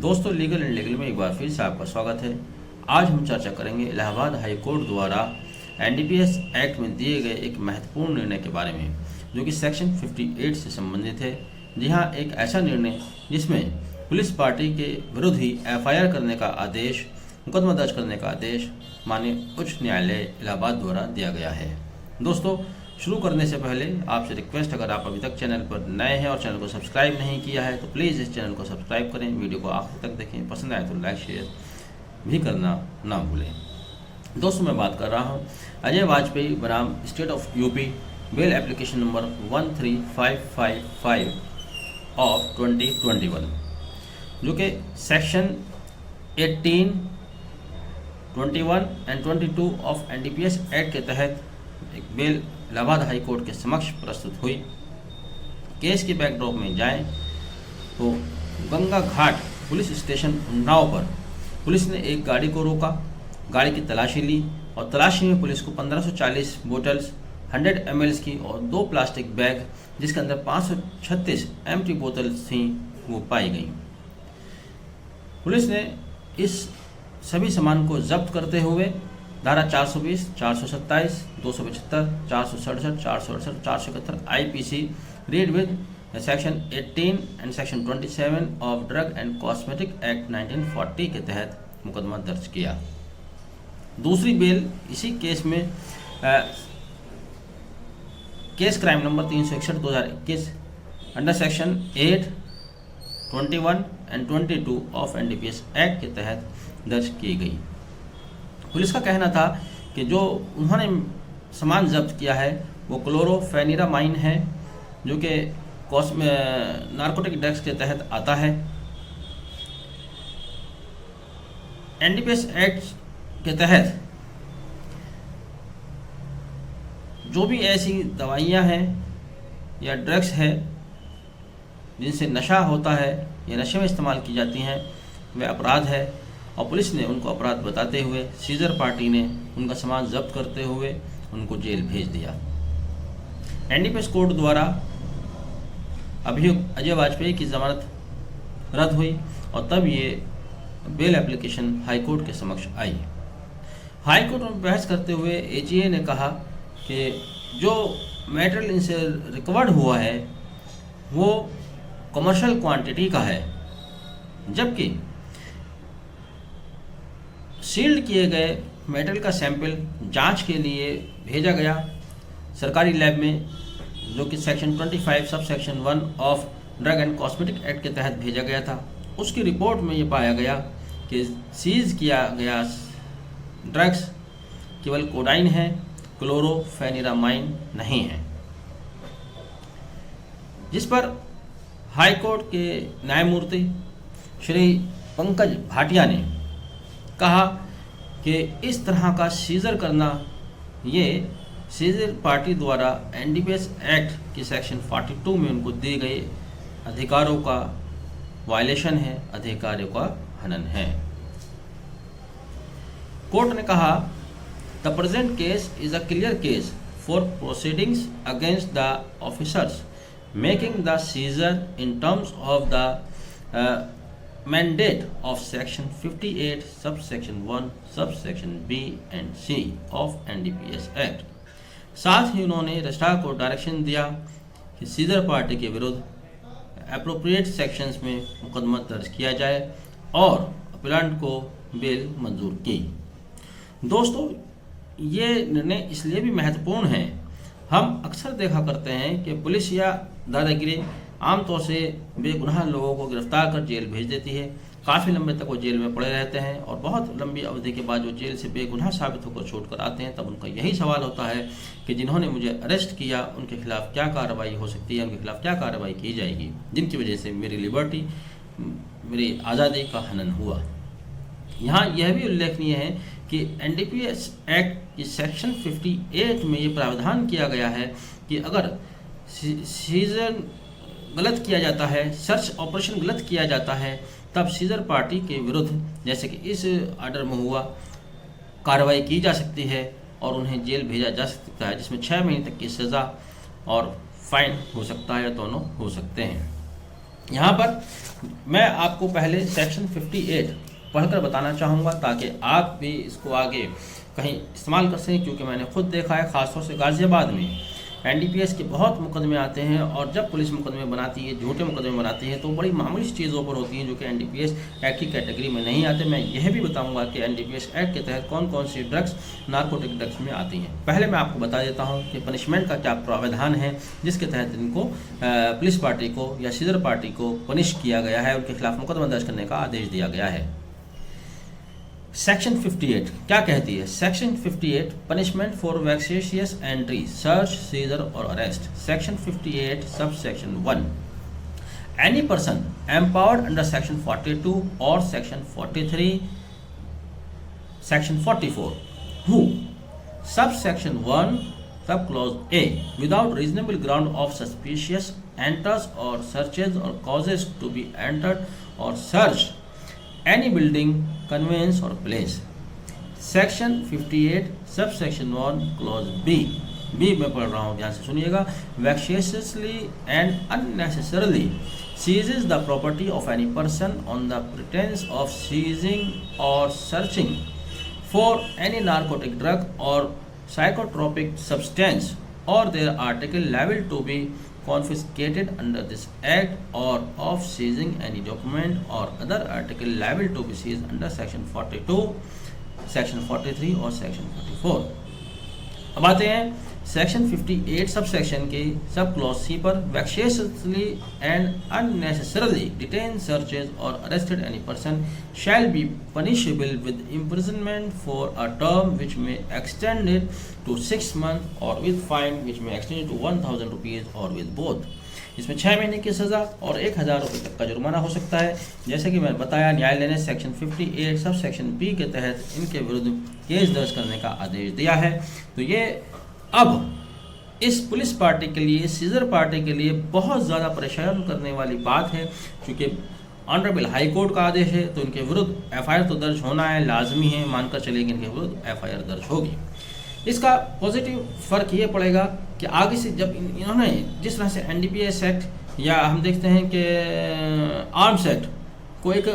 दोस्तों, legal and legal में एक बार फिर से आपका स्वागत है। आज हम चर्चा करेंगे इलाहाबाद हाई कोर्ट द्वारा एनडीपीएस एक्ट में दिए गए एक महत्वपूर्ण निर्णय के बारे में, जो कि सेक्शन 58 से संबंधित है। जी हाँ, एक ऐसा निर्णय जिसमें पुलिस पार्टी के विरुद्ध ही एफआईआर करने का आदेश, मुकदमा दर्ज करने का आदेश माननीय उच्च न्यायालय इलाहाबाद द्वारा दिया गया है। दोस्तों, शुरू करने से पहले आपसे रिक्वेस्ट, अगर आप अभी तक चैनल पर नए हैं और चैनल को सब्सक्राइब नहीं किया है तो प्लीज़ इस चैनल को सब्सक्राइब करें, वीडियो को आखिर तक देखें, पसंद आए तो लाइक शेयर भी करना ना भूलें। दोस्तों, मैं बात कर रहा हूं अजय वाजपेयी बनाम state of UP bail application number 13555 of 2021, जो कि section 18, 21 and 22 of NDPS act के तहत एक बेल इलाहाबाद हाई कोर्ट के समक्ष प्रस्तुत हुई। केस के बैकड्रॉप में जाएं तो गंगा घाट पुलिस स्टेशन उन्नाव पर पुलिस ने एक गाड़ी को रोका, गाड़ी की तलाशी ली और तलाशी में पुलिस को 1540 बोतल्स 100 ml की और 2 प्लास्टिक बैग जिसके अंदर 536 एम्प्टी बोतल्स थीं वो पाई गई। पुलिस ने इस सभी सामान को जब्त करते हुए धारा 420, 427, 275, 467, 468, 471 IPC read with section 18 and section 27 of drug and cosmetic act 1940 के तहत मुकदमा दर्ज किया। दूसरी बेल इसी केस में case crime number 361/2021 under section 8, 21 and 22 of NDPS act के तहत दर्ज की गई। पुलिस का कहना था कि जो उन्होंने सामान जब्त किया है वो क्लोरोफेनिरामाइन है, जो कि नार्कोटिक ड्रग्स के तहत आता है। एनडीपीएस एक्ट के तहत जो भी ऐसी दवाइयां हैं या ड्रग्स है जिनसे नशा होता है या नशे में इस्तेमाल की जाती हैं, वह अपराध है और पुलिस ने उनको अपराध बताते हुए सीजर पार्टी ने उनका सामान जब्त करते हुए उनको जेल भेज दिया। एनडीपीएस कोर्ट द्वारा अभियुक्त अजय वाजपेयी की जमानत रद्द हुई और तब ये बेल एप्लीकेशन हाई कोर्ट के समक्ष आई। हाई कोर्ट में बहस करते हुए एजीए ने कहा कि जो मटेरियल इनसे रिकवर्ड हुआ है वो कमर्शियल क्वांटिटी का है, जबकि सील्ड किए गए मेटल का सैंपल जांच के लिए भेजा गया सरकारी लैब में, जो कि सेक्शन 25 सब section 1 of drug and cosmetic act के तहत भेजा गया था। उसकी रिपोर्ट में ये पाया गया कि सीज किया गया ड्रग्स केवल कोडाइन है, क्लोरोफेनिरामाइन नहीं है, जिस पर हाई कोर्ट के न्यायमूर्ति श्री पंकज भाटिया ने कहा कि इस तरह का सीजर करना ये सीजर पार्टी द्वारा एनडीपीएस एक्ट की सेक्शन 42 में उनको दिए गए अधिकारों का वायलेशन है, अधिकारों का हनन है। कोर्ट ने कहा the present case is a clear case for proceedings against the officers making the seizure in terms of the mandate of section 58 subsection 1 subsection B and C of NDPS Act। साथ ही उन्होंने registrar को direction दिया कि scissor party के विरुद्ध appropriate sections में मुकदमा दर्ज किया जाए और अपीलेंट को बेल मंजूर की। दोस्तों, ये निर्णय इसलिए भी महत्वपूर्ण है, हम अक्सर देखा करते हैं कि पुलिस या दादागिरी आमतौर से बेगुनाह लोगों को गिरफ्तार कर जेल भेज देती है। काफ़ी लंबे तक वो जेल में पड़े रहते हैं और बहुत लंबी अवधि के बाद जो जेल से बेगुनाह साबित होकर छूट कर आते हैं, तब उनका यही सवाल होता है कि जिन्होंने मुझे अरेस्ट किया उनके खिलाफ क्या कार्रवाई हो सकती है, उनके खिलाफ क्या कार्रवाई की जाएगी, जिनकी वजह से मेरी लिबर्टी, मेरी आज़ादी का हनन हुआ। यहाँ यह भी उल्लेखनीय है कि एनडीपीएस एक्ट की सेक्शन 58 में ये प्रावधान किया गया है कि अगर सीजर गलत किया जाता है, सर्च ऑपरेशन गलत किया जाता है, तब सीजर पार्टी के विरुद्ध, जैसे कि इस आर्डर में हुआ, कार्रवाई की जा सकती है और उन्हें जेल भेजा जा सकता है, जिसमें 6 महीने तक की सज़ा और फाइन हो सकता है या दोनों हो सकते हैं। यहाँ पर मैं आपको पहले सेक्शन 58 पढ़कर बताना चाहूँगा ताकि आप भी इसको आगे कहीं इस्तेमाल कर सकें, क्योंकि मैंने खुद देखा है ख़ासतौर से गाज़ियाबाद में एनडीपीएस के बहुत मुकदमे आते हैं, और जब पुलिस मुकदमे बनाती है, झूठे मुकदमे बनाती है, तो बड़ी मामूली चीज़ों पर होती हैं जो कि एनडीपीएस एक्ट की कैटेगरी में नहीं आते। मैं यह भी बताऊंगा कि एनडीपीएस एक्ट के तहत कौन कौन सी ड्रग्स नारकोटिक ड्रग्स में आती हैं। पहले मैं आपको बता देता हूं कि पनिशमेंट का क्या प्रावधान है जिसके तहत इनको पुलिस पार्टी को या सीजर पार्टी को पनिश किया गया है, उनके खिलाफ मुकदमा दर्ज करने का आदेश दिया गया है। सेक्शन 58 क्या कहती है? Section 58 punishment for vexatious entry, search, seizure और arrest. Section 58 sub section 1, any person empowered under section 42 और section 43, section 44 who sub section 1 sub clause A without reasonable ground of suspicious enters और searches और causes to be entered और search any building, conveyance or place. Section 58 subsection 1 clause B मैं पढ़ रहा हूँ, ध्यान से सुनिएगा। Vexatiously and unnecessarily seizes the property of any person on the pretense of seizing or searching for any narcotic drug or psychotropic substance or their article liable to be confiscated under this act, or of seizing any document or other article liable to be seized under section 42, section 43 और section 44। अब आते हैं section 58 sub section के sub clause C पर। वैक्सेशसली and unnecessarily detain, searches और arrested any person shall be punishable with imprisonment for a term which में extended to 6 months और with fine which में एक्सटेंडेड टू 1000 रुपीज़ और with both. इसमें 6 महीने की सज़ा और 1000 रुपये तक का जुर्माना हो सकता है। जैसे कि मैंने बताया, न्यायालय ने सेक्शन 58 सब सेक्शन बी के तहत इनके विरुद्ध केस दर्ज करने का आदेश दिया है। तो ये अब इस पुलिस पार्टी के लिए, सीजर पार्टी के लिए बहुत ज़्यादा परेशान करने वाली बात है, क्योंकि ऑनरेबल हाई कोर्ट का आदेश है, तो इनके विरुद्ध एफआईआर तो दर्ज होना है, लाजमी है, मानकर चलिए कि इनके विरुद्ध एफआईआर दर्ज होगी। इसका पॉजिटिव फ़र्क ये पड़ेगा कि आगे से जब इन्होंने जिस तरह से एनडीपीएस एक्ट या हम देखते हैं कि आर्म्स एक्ट को एक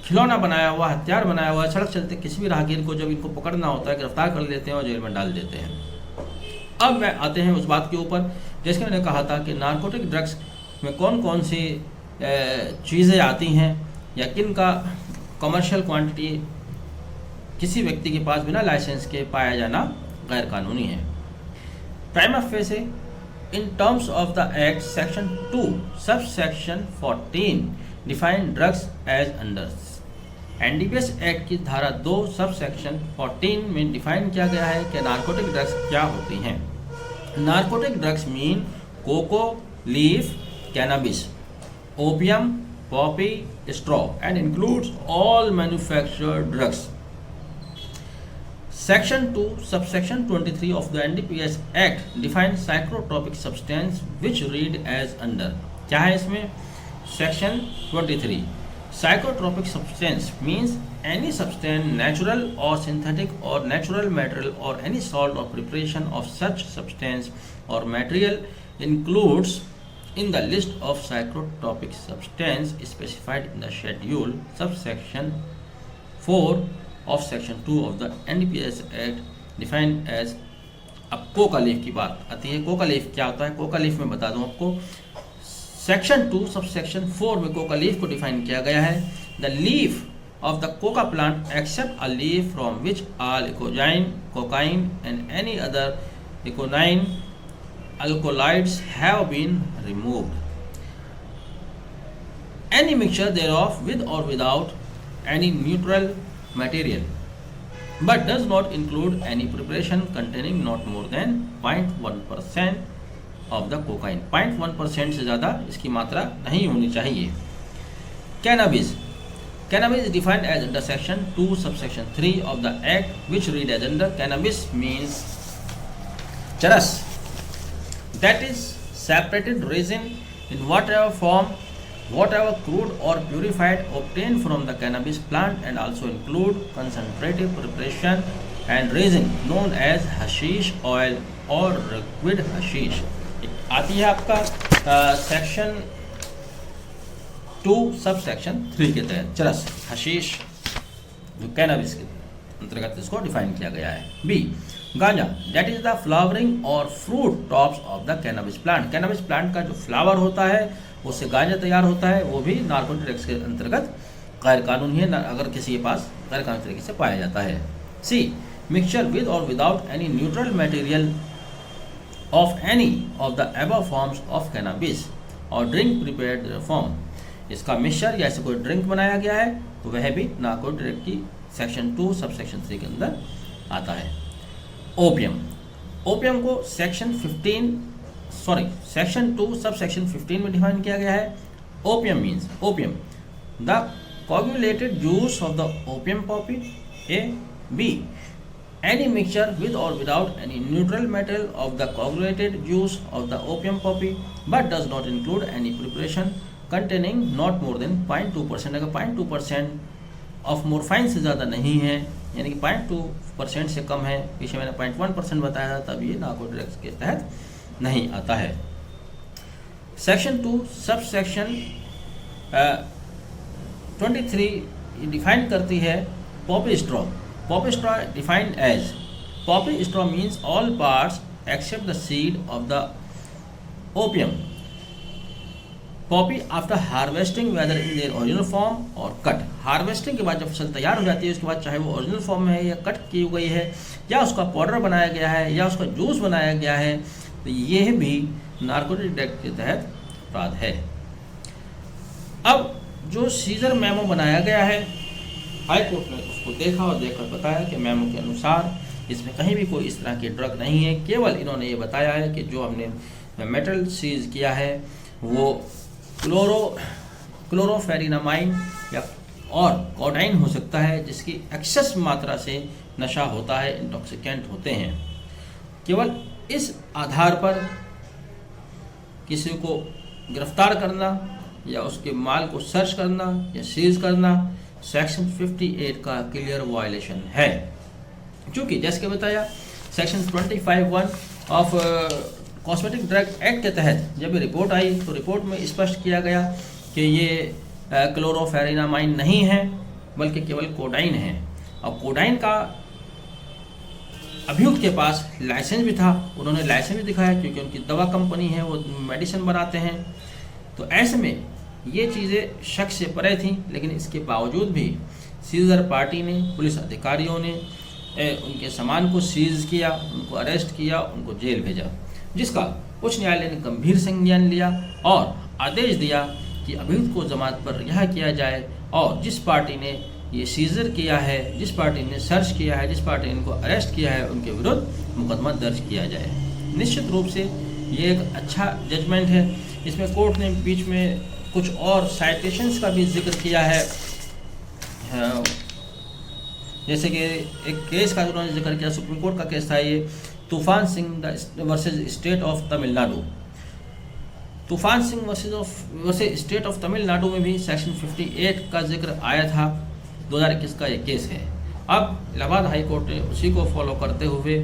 खिलौना बनाया हुआ, हथियार बनाया हुआ, सड़क चलते किसी भी राहगीर को जब इनको पकड़ना होता है गिरफ्तार कर लेते हैं और जेल में डाल देते हैं। अब मैं आते हैं उस बात के ऊपर, जैसे मैंने कहा था कि नारकोटिक ड्रग्स में कौन कौन सी चीज़ें आती हैं या किन का कमर्शियल क्वांटिटी किसी व्यक्ति के पास बिना लाइसेंस के पाया जाना गैर कानूनी है। Prima facie in terms of the act section 2 subsection 14 define drugs as under. NDPS act की धारा 2 सब सेक्शन 14 में डिफाइन किया गया है कि नारकोटिक ड्रग्स क्या होती हैं। Narcotic drugs mean coca leaf, cannabis, opium, poppy, straw and includes all manufactured drugs. Section 2 subsection 23 of the NDPS Act defines psychotropic substance which read as under। क्या है इसमें? Section 23 psychotropic substance means any substance natural or synthetic or natural material or any salt or preparation of such substance or material includes in the list of psychotropic substance specified in the schedule subsection 4 of section 2 of the NDPS Act defined as। अब Coca leaf की बात आती है। Coca leaf क्या होता है? Coca leaf में बता दूं आपको, सेक्शन 2 सब सेक्शन 4 में कोका लीफ को डिफाइन किया गया है। The leaf of the coca plant except a leaf from which all ecgonine, cocaine and any other ecgonine alkaloids have been removed. Any mixture thereof with or without any neutral material, but does not include any preparation containing not more than 0.1% of the cocaine। 0.1% से ज़्यादा इसकी मात्रा नहीं होनी चाहिए। Cannabis is defined as under section 2 subsection 3 of the act which read as under। Cannabis means charas, that is separated resin in whatever form, whatever crude or purified obtained from the cannabis plant, and also include concentrated preparation and resin known as hashish oil or liquid hashish। आती है आपका section 2 sub section 3 के तहत चरस hashish जो cannabis के अंतर्गत इसको डिफाइन किया गया है। बी गांजा दैट इज द फ्लावरिंग और fruit tops of the cannabis plant. Cannabis plant का जो फ्लावर होता है उससे गांजा तैयार होता है, वो भी नार्कोटिक ड्रग्स के अंतर्गत गैर कानूनी है अगर किसी के पास गैर कानूनी तरीके से पाया जाता है। सी मिक्सचर विद और without any neutral material of any of the above forms of cannabis और ड्रिंक प्रिपेयर्ड फॉर्म। इसका मिक्सचर या ऐसे कोई ड्रिंक बनाया गया है तो वह भी नार्कोटिक ड्रग की सेक्शन 2 सब सेक्शन 3 के अंदर आता है। ओपियम ओपियम को सेक्शन 2 सब सेक्शन 15 में डिफाइन किया गया है। Opium means opium the coagulated juice of the opium poppy. A. B. Any mixture with or without any neutral material of the coagulated juice of the opium poppy but does not include any preparation containing not more than 0.2%। अगर 0.2% of मोरफाइन से ज़्यादा नहीं है, यानी कि 0.2% से कम है, पीछे मैंने 0.1% बताया था, तब ये नार्कोटिक ड्रग्स के तहत नहीं आता है। सेक्शन 2 सब सेक्शन 23 डिफाइन करती है poppy straw. Poppy straw defined as poppy straw means all parts except the seed of the opium poppy after harvesting whether in their original form or cut. Harvesting के बाद जब फसल तैयार हो जाती है उसके बाद चाहे वो ओरिजिनल फॉर्म में है या कट की गई है या उसका पाउडर बनाया गया है या उसका जूस बनाया गया है, तो यह भी नार्कोटिक ड्रग के तहत अपराध है। अब जो सीजर मेमो बनाया गया है, हाई कोर्ट ने उसको देखा और देखकर बताया कि मेमो के अनुसार इसमें कहीं भी कोई इस तरह की ड्रग नहीं है, केवल इन्होंने ये बताया है कि जो हमने मेटल सीज किया है वो क्लोरोफेरिनामाइन या और कोडाइन हो सकता है, जिसकी एक्सेस मात्रा से नशा होता है, इंटॉक्सिकेंट होते हैं। केवल इस आधार पर किसी को गिरफ्तार करना या उसके माल को सर्च करना या सीज करना सेक्शन 58 का क्लियर वायलेशन है। क्योंकि जैसे कि बताया section 25(1) of cosmetic drug act के तहत जब रिपोर्ट आई तो रिपोर्ट में स्पष्ट किया गया कि ये क्लोरोफेरिनामाइन नहीं है बल्कि केवल कोडाइन है। और कोडाइन का अभियुक्त के पास लाइसेंस भी था, उन्होंने लाइसेंस भी दिखाया क्योंकि उनकी दवा कंपनी है, वो मेडिसिन बनाते हैं। तो ऐसे में ये चीज़ें शक से परे थीं, लेकिन इसके बावजूद भी सीजर पार्टी ने, पुलिस अधिकारियों ने उनके सामान को सीज किया, उनको अरेस्ट किया, उनको जेल भेजा, जिसका उच्च न्यायालय ने गंभीर संज्ञान लिया और आदेश दिया कि अभियुक्त को जमानत पर रिहा किया जाए और जिस पार्टी ने ये सीजर किया है, जिस पार्टी ने सर्च किया है, जिस पार्टी ने इनको अरेस्ट किया है, उनके विरुद्ध मुकदमा दर्ज किया जाए। निश्चित रूप से ये एक अच्छा जजमेंट है। इसमें कोर्ट ने बीच में कुछ और साइटेशंस का भी जिक्र किया है, जैसे कि एक केस का उन्होंने जिक्र किया, सुप्रीम कोर्ट का केस था ये, Toofan Singh versus state of Tamil Nadu. Toofan Singh versus state of Tamil Nadu में भी सेक्शन 58 का जिक्र आया था। 2021 का ये केस है। अब इलाहाबाद हाई कोर्ट ने उसी को फॉलो करते हुए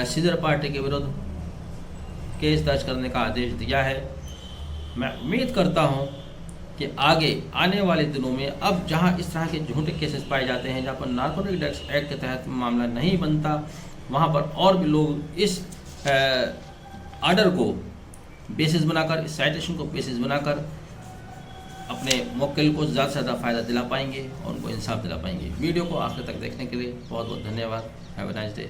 सीजर पार्टी के विरुद्ध केस दर्ज करने का आदेश दिया है। मैं उम्मीद करता हूं कि आगे आने वाले दिनों में अब जहां इस तरह के झूठे केसेस पाए जाते हैं, जहां पर नार्कोटिक ड्रग्स एक्ट के तहत मामला नहीं बनता, वहां पर और भी लोग इस आर्डर को बेसिस बनाकर, इस साइटेशन को बेसिस बनाकर अपने मुवक्किल को ज़्यादा से ज़्यादा फ़ायदा दिला पाएंगे और उनको इंसाफ दिला पाएंगे। वीडियो को आखिर तक देखने के लिए बहुत बहुत धन्यवाद। Have a nice day.